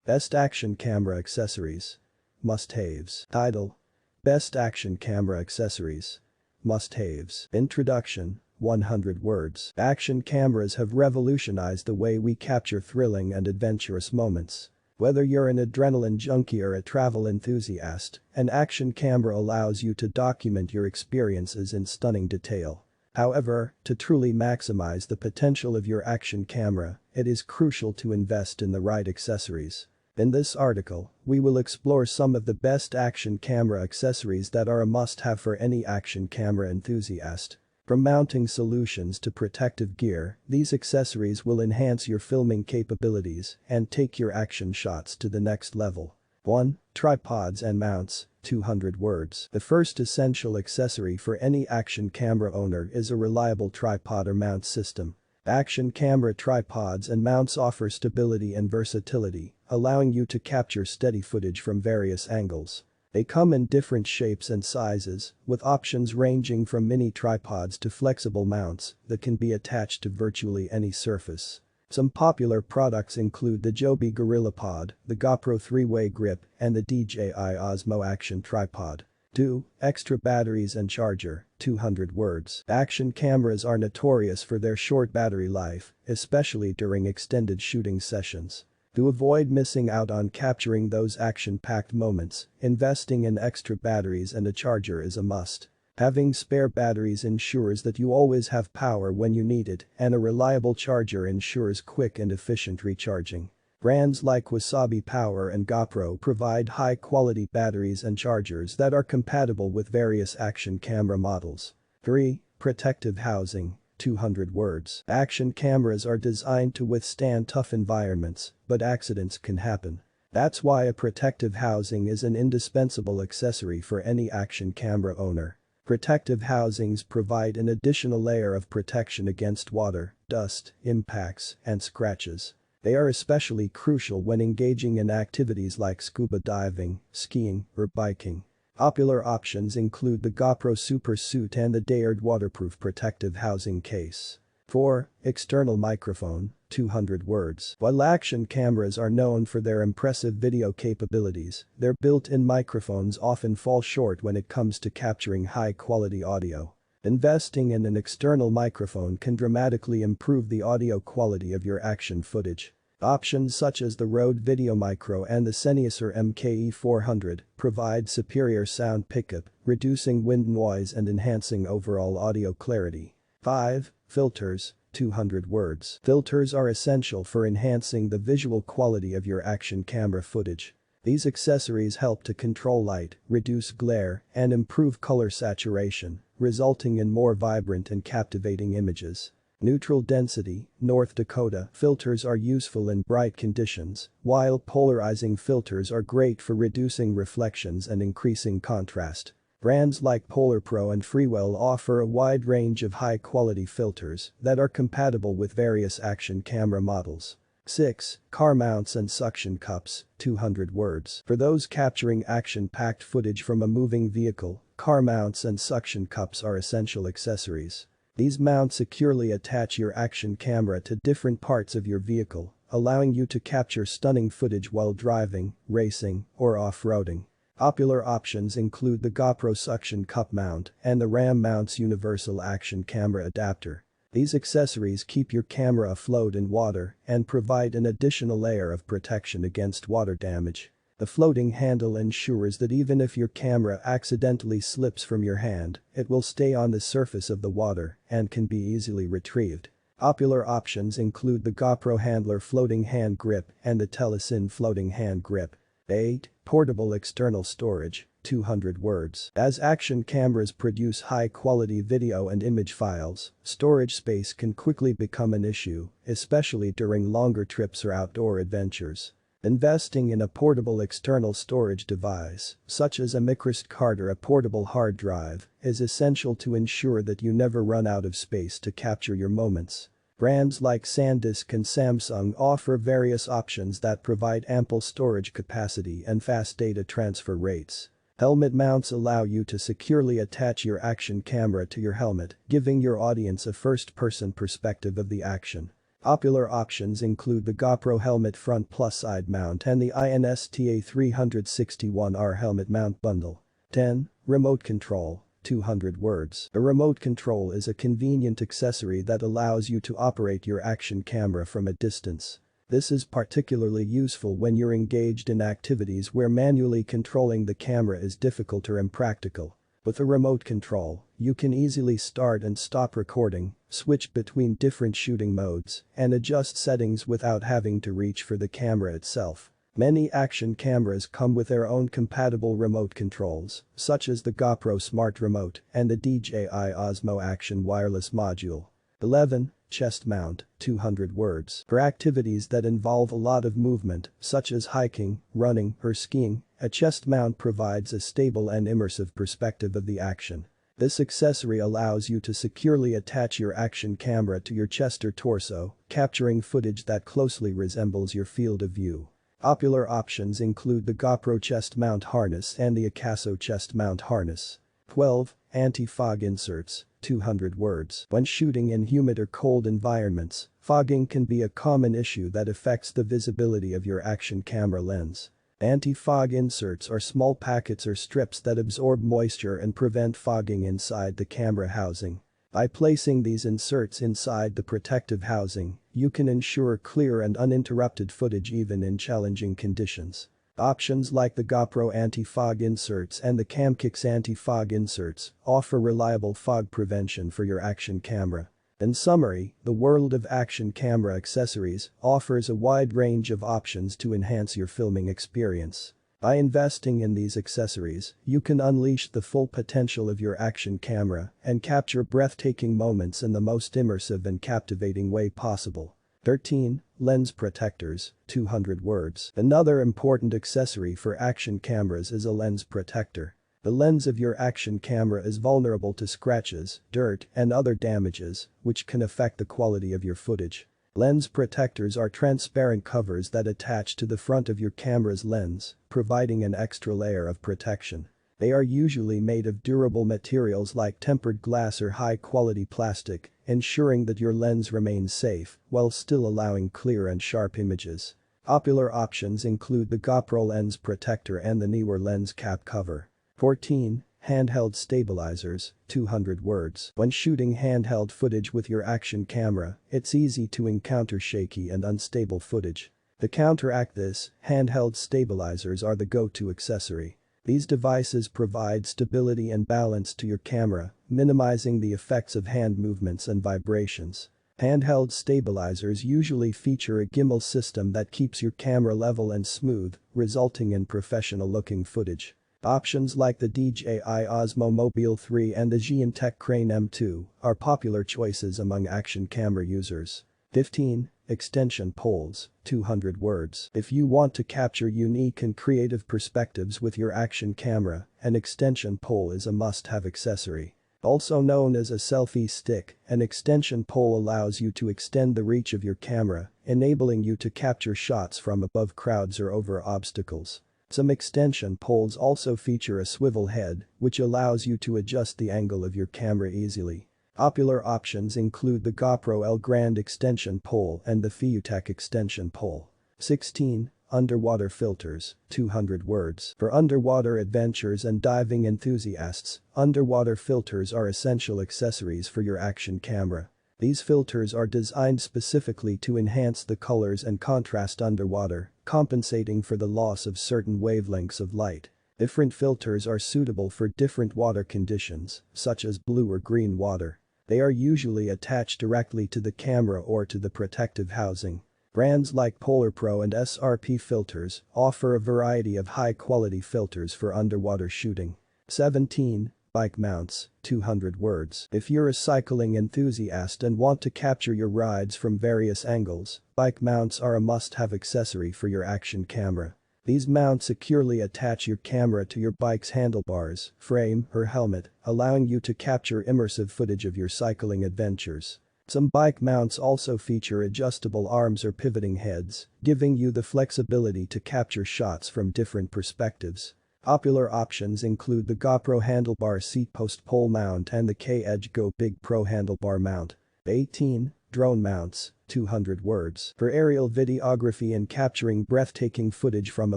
Best Action Camera Accessories. Must-haves. Title: Best Action Camera Accessories. Must-haves. Introduction: 100 words. Action cameras have revolutionized the way we capture thrilling and adventurous moments. Whether you're an adrenaline junkie or a travel enthusiast, an action camera allows you to document your experiences in stunning detail. However, to truly maximize the potential of your action camera, it is crucial to invest in the right accessories. In this article, we will explore some of the best action camera accessories that are a must-have for any action camera enthusiast. From mounting solutions to protective gear, these accessories will enhance your filming capabilities and take your action shots to the next level. 1. Tripods and mounts. 200 words. The first essential accessory for any action camera owner is a reliable tripod or mount system. Action camera tripods and mounts offer stability and versatility, allowing you to capture steady footage from various angles. They come in different shapes and sizes, with options ranging from mini tripods to flexible mounts that can be attached to virtually any surface. Some popular products include the Joby GorillaPod, the GoPro 3-way grip, and the DJI Osmo Action Tripod. 2. Extra batteries and charger. 200 words. Action cameras are notorious for their short battery life, especially during extended shooting sessions. To avoid missing out on capturing those action-packed moments, investing in extra batteries and a charger is a must. Having spare batteries ensures that you always have power when you need it, and a reliable charger ensures quick and efficient recharging. Brands like Wasabi Power and GoPro provide high-quality batteries and chargers that are compatible with various action camera models. 3. Protective housing. 200 words. Action cameras are designed to withstand tough environments, but accidents can happen. That's why a protective housing is an indispensable accessory for any action camera owner. Protective housings provide an additional layer of protection against water, dust, impacts, and scratches. They are especially crucial when engaging in activities like scuba diving, skiing, or biking. Popular options include the GoPro Super Suit and the Dayard waterproof protective housing case. 4. External microphone. 200 words. While action cameras are known for their impressive video capabilities, their built-in microphones often fall short when it comes to capturing high-quality audio. Investing in an external microphone can dramatically improve the audio quality of your action footage. Options such as the Rode VideoMicro and the Sennheiser MKE400 provide superior sound pickup, reducing wind noise and enhancing overall audio clarity. 5. Filters. 200 words. Filters are essential for enhancing the visual quality of your action camera footage. These accessories help to control light, reduce glare, and improve color saturation, resulting in more vibrant and captivating images. Neutral density, North Dakota filters are useful in bright conditions, while polarizing filters are great for reducing reflections and increasing contrast. Brands like PolarPro and Freewell offer a wide range of high-quality filters that are compatible with various action camera models. 6. Car mounts and suction cups. 200 words. For those capturing action-packed footage from a moving vehicle, car mounts and suction cups are essential accessories. These mounts securely attach your action camera to different parts of your vehicle, allowing you to capture stunning footage while driving, racing, or off-roading. Popular options include the GoPro suction cup mount and the Ram Mounts universal action camera adapter. These accessories keep your camera afloat in water and provide an additional layer of protection against water damage. The floating handle ensures that even if your camera accidentally slips from your hand, it will stay on the surface of the water and can be easily retrieved. Popular options include the GoPro Handler floating hand grip and the Telesin floating hand grip. 8. Portable external storage. 200 words. As action cameras produce high-quality video and image files, storage space can quickly become an issue, especially during longer trips or outdoor adventures. Investing in a portable external storage device, such as a microSD card or a portable hard drive, is essential to ensure that you never run out of space to capture your moments. Brands like SanDisk and Samsung offer various options that provide ample storage capacity and fast data transfer rates. Helmet mounts allow you to securely attach your action camera to your helmet, giving your audience a first-person perspective of the action. Popular options include the GoPro Helmet Front Plus Side Mount and the INSTA 361R Helmet Mount Bundle. 10. Remote Control. 200 words. A remote control is a convenient accessory that allows you to operate your action camera from a distance. This is particularly useful when you're engaged in activities where manually controlling the camera is difficult or impractical. With a remote control, you can easily start and stop recording, switch between different shooting modes, and adjust settings without having to reach for the camera itself. Many action cameras come with their own compatible remote controls, such as the GoPro Smart Remote and the DJI Osmo Action Wireless Module. 11. Chest Mount. 200 words. For activities that involve a lot of movement, such as hiking, running, or skiing, a chest mount provides a stable and immersive perspective of the action. This accessory allows you to securely attach your action camera to your chest or torso, capturing footage that closely resembles your field of view. Popular options include the GoPro Chest Mount Harness and the Akaso Chest Mount Harness. 12. Anti-fog inserts. 200 words. When shooting in humid or cold environments, fogging can be a common issue that affects the visibility of your action camera lens. Anti-fog inserts are small packets or strips that absorb moisture and prevent fogging inside the camera housing. By placing these inserts inside the protective housing, you can ensure clear and uninterrupted footage even in challenging conditions. Options like the GoPro anti-fog inserts and the Camkix anti-fog inserts offer reliable fog prevention for your action camera. In summary, the world of action camera accessories offers a wide range of options to enhance your filming experience. By investing in these accessories, you can unleash the full potential of your action camera and capture breathtaking moments in the most immersive and captivating way possible. 13. Lens protectors. 200 words. Another important accessory for action cameras is a lens protector. The lens of your action camera is vulnerable to scratches, dirt, and other damages, which can affect the quality of your footage. Lens protectors are transparent covers that attach to the front of your camera's lens, providing an extra layer of protection. They are usually made of durable materials like tempered glass or high-quality plastic, ensuring that your lens remains safe while still allowing clear and sharp images. Popular options include the GoPro lens protector and the Neewer lens cap cover. 14. Handheld stabilizers. 200 words. When shooting handheld footage with your action camera, it's easy to encounter shaky and unstable footage. To counteract this, handheld stabilizers are the go-to accessory. These devices provide stability and balance to your camera, minimizing the effects of hand movements and vibrations. Handheld stabilizers usually feature a gimbal system that keeps your camera level and smooth, resulting in professional-looking footage. Options like the DJI Osmo Mobile 3 and the Gintech Crane M2 are popular choices among action camera users. 15. Extension poles. 200 words. If you want to capture unique and creative perspectives with your action camera, an extension pole is a must-have accessory. Also known as a selfie stick, an extension pole allows you to extend the reach of your camera, enabling you to capture shots from above crowds or over obstacles. Some extension poles also feature a swivel head, which allows you to adjust the angle of your camera easily. Popular options include the GoPro L Grand extension pole and the Fiutech extension pole. 16. Underwater filters. 200 words. For underwater adventures and diving enthusiasts, underwater filters are essential accessories for your action camera. These filters are designed specifically to enhance the colors and contrast underwater, compensating for the loss of certain wavelengths of light. Different filters are suitable for different water conditions, such as blue or green water. They are usually attached directly to the camera or to the protective housing. Brands like Polar Pro and SRP filters offer a variety of high-quality filters for underwater shooting. 17. Bike mounts. 200 words. If you're a cycling enthusiast and want to capture your rides from various angles, bike mounts are a must-have accessory for your action camera. These mounts securely attach your camera to your bike's handlebars, frame, or helmet, allowing you to capture immersive footage of your cycling adventures. Some bike mounts also feature adjustable arms or pivoting heads, giving you the flexibility to capture shots from different perspectives. Popular options include the GoPro Handlebar Seat Post Pole Mount and the K-Edge Go Big Pro Handlebar Mount. 18. Drone mounts, 200 words. For aerial videography and capturing breathtaking footage from